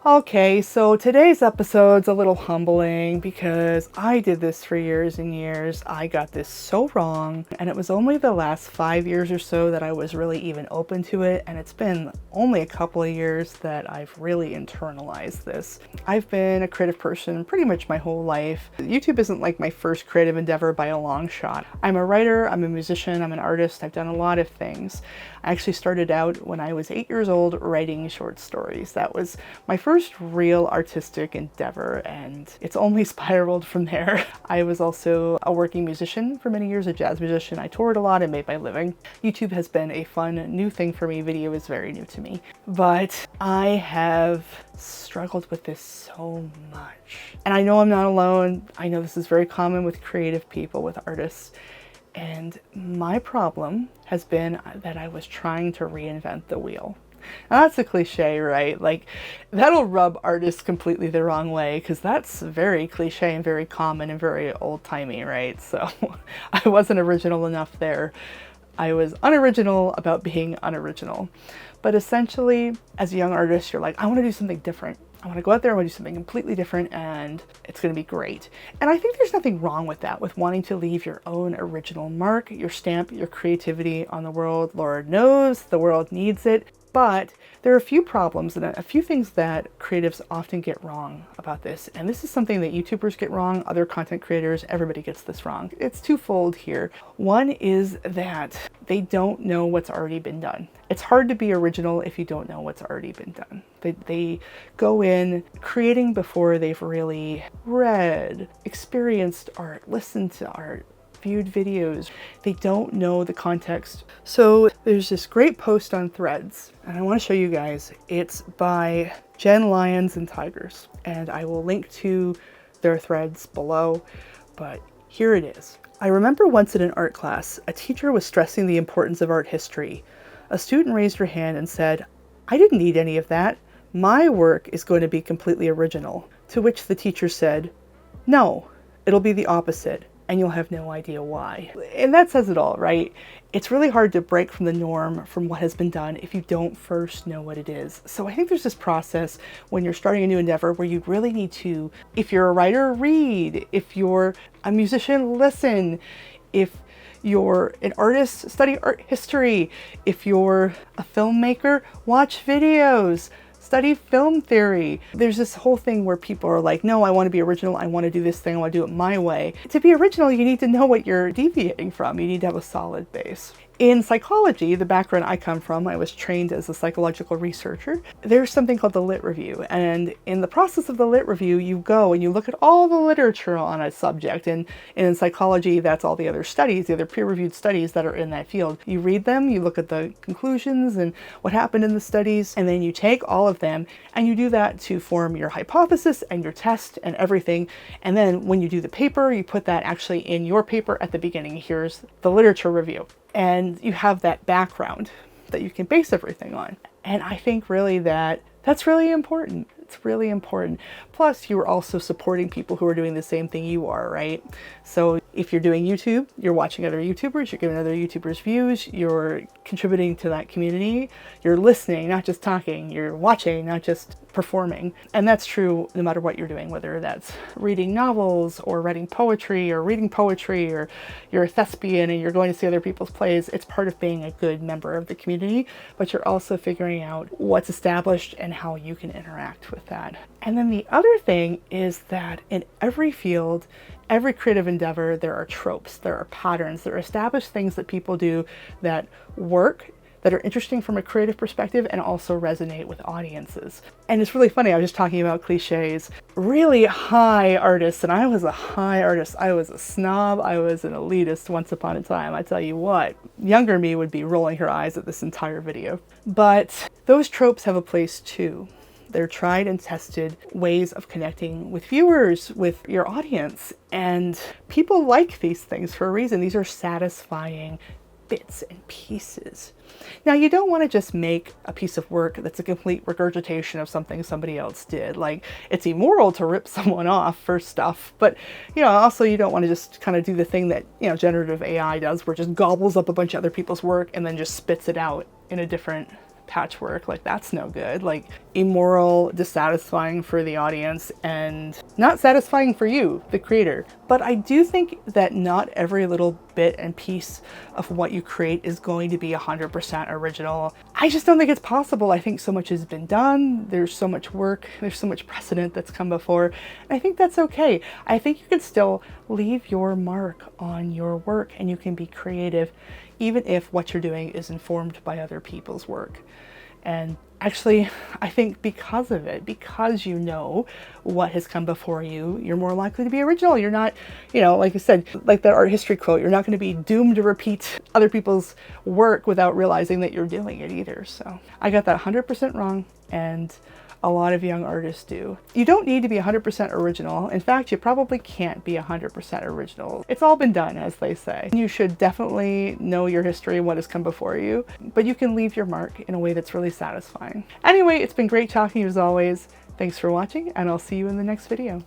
Okay, so today's episode's a little humbling because I did this for years and years. I got this so wrong, and it was only the last 5 years or so that I was really even open to it, and it's been only a couple of years that I've really internalized this. I've been a creative person pretty much my whole life. YouTube isn't like my first creative endeavor by a long shot. I'm a writer, I'm a musician, I'm an artist, I've done a lot of things. I actually started out when I was 8 years old writing short stories. That was my first real artistic endeavor, and it's only spiraled from there. I was also a working musician for many years, a jazz musician. I toured a lot and made my living. YouTube has been a fun new thing for me. Video is very new to me, but I have struggled with this so much. And I know I'm not alone. I know this is very common with creative people, with artists. And my problem has been that I was trying to reinvent the wheel. Now that's a cliche, right? Like, that'll rub artists completely the wrong way because that's very cliche and very common and very old-timey, right? So I wasn't original enough there. I was unoriginal about being unoriginal. But essentially, as a young artist, you're like, I want to do something different. I want to go out there, I want to do something completely different, and it's going to be great. And I think there's nothing wrong with that, with wanting to leave your own original mark, your stamp, your creativity on the world. Lord knows the world needs it. But there are a few problems and a few things that creatives often get wrong about this. And this is something that YouTubers get wrong, other content creators, everybody gets this wrong. It's twofold here. One is that they don't know what's already been done. It's hard to be original if you don't know what's already been done. They go in creating before they've really read, experienced art, listened to art, viewed videos. They don't know the context. So there's this great post on Threads, and I want to show you guys. It's by Jen Lions and Tigers, and I will link to their threads below, but here it is. I remember once in an art class, a teacher was stressing the importance of art history. A student raised her hand and said, "I didn't need any of that. My work is going to be completely original." To which the teacher said, "No, it'll be the opposite, and you'll have no idea why." And that says it all, right? It's really hard to break from the norm, from what has been done, if you don't first know what it is. So I think there's this process when you're starting a new endeavor where you really need to, if you're a writer, read. If you're a musician, listen. If you're an artist, study art history. If you're a filmmaker, watch videos. Study film theory. There's this whole thing where people are like, no, I want to be original. I want to do this thing. I want to do it my way. To be original, you need to know what you're deviating from. You need to have a solid base. In psychology, the background I come from, I was trained as a psychological researcher. There's something called the lit review. And in the process of the lit review, you go and you look at all the literature on a subject. And in psychology, that's all the other studies, the other peer-reviewed studies that are in that field. You read them, you look at the conclusions and what happened in the studies, and then you take all of them and you do that to form your hypothesis and your test and everything. And then when you do the paper, you put that actually in your paper at the beginning. Here's the literature review. And you have that background that you can base everything on. And I think really that's really important. It's really important. Plus, you are also supporting people who are doing the same thing you are, right? So if you're doing YouTube, you're watching other YouTubers, you're giving other YouTubers views, you're contributing to that community, you're listening, not just talking, you're watching, not just performing. And that's true no matter what you're doing, whether that's reading novels or writing poetry or reading poetry, or you're a thespian and you're going to see other people's plays. It's part of being a good member of the community, but you're also figuring out what's established and how you can interact with that. And then the other thing is that in every field, every creative endeavor, there are tropes, there are patterns, there are established things that people do that work, that are interesting from a creative perspective and also resonate with audiences. And it's really funny, I was just talking about cliches. Really high artists, and I was a high artist, I was a snob, I was an elitist once upon a time. I tell you what, younger me would be rolling her eyes at this entire video. But those tropes have a place too. They're tried and tested ways of connecting with viewers, with your audience. And people like these things for a reason. These are satisfying bits and pieces. Now, you don't want to just make a piece of work that's a complete regurgitation of something somebody else did. Like, it's immoral to rip someone off for stuff, but, also you don't want to just kind of do the thing that, generative AI does, where it just gobbles up a bunch of other people's work and then just spits it out in a different patchwork. Like, that's no good. Like, immoral, dissatisfying for the audience, and not satisfying for you, the creator. But I do think that not every little bit and piece of what you create is going to be 100% original. I just don't think it's possible. I think so much has been done. There's so much work. There's so much precedent that's come before. And I think that's okay. I think you can still leave your mark on your work, and you can be creative even if what you're doing is informed by other people's work. And actually, I think because of it, because you know what has come before you, you're more likely to be original. You're not, you know, like I said, like that art history quote, you're not going to be doomed to repeat other people's work without realizing that you're doing it either. So I got that 100% wrong, and a lot of young artists do. You don't need to be 100% original. In fact, you probably can't be 100% original. It's all been done, as they say. You should definitely know your history, what has come before you, but you can leave your mark in a way that's really satisfying. Anyway, it's been great talking to you as always. Thanks for watching, and I'll see you in the next video.